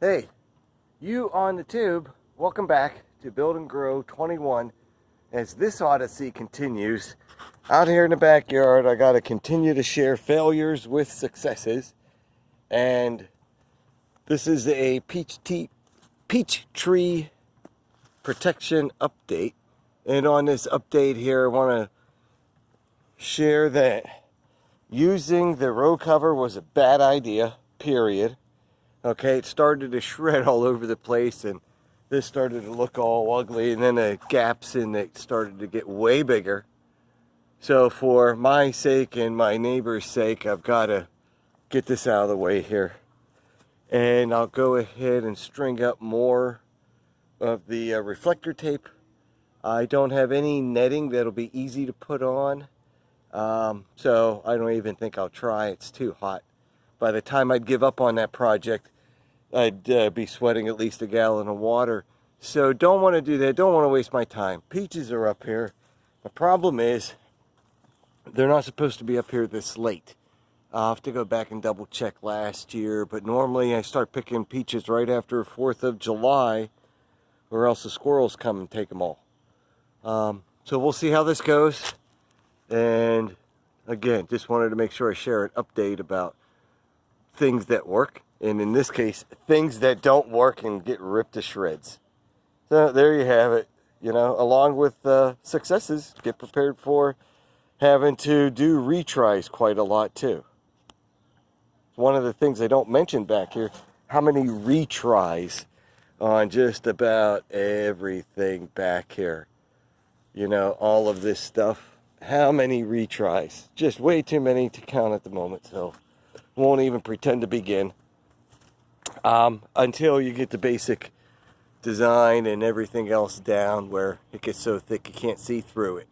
Hey, you on the tube, welcome back to Build and Grow 21. As this odyssey continues, out here in the backyard, I got to continue to share failures with successes. And this is a peach tree protection update. And on this update here, I want to share that using the row cover was a bad idea, period. Okay, it started to shred all over the place, and this started to look all ugly, and then the gaps in it started to get way bigger. So for my sake and my neighbor's sake, I've got to get this out of the way here. And I'll go ahead and string up more of the reflector tape. I don't have any netting that'll be easy to put on, so I don't even think I'll try. It's too hot. By the time I'd give up on that project, I'd be sweating at least a gallon of water. So don't want to do that. Don't want to waste my time. Peaches are up here. The problem is they're not supposed to be up here this late. I'll have to go back and double check last year, but normally I start picking peaches right after 4th of July, or else the squirrels come and take them all. So we'll see how this goes. And again, just wanted to make sure I share an update about things that work, and in this case, things that don't work and get ripped to shreds. So there you have it. You know, along with successes, get prepared for having to do retries quite a lot too. One of the things I don't mention back here, how many retries on just about everything back here. You know, all of this stuff. How many retries? Just way too many to count at the moment, so won't even pretend to begin until you get the basic design and everything else down where it gets so thick you can't see through it.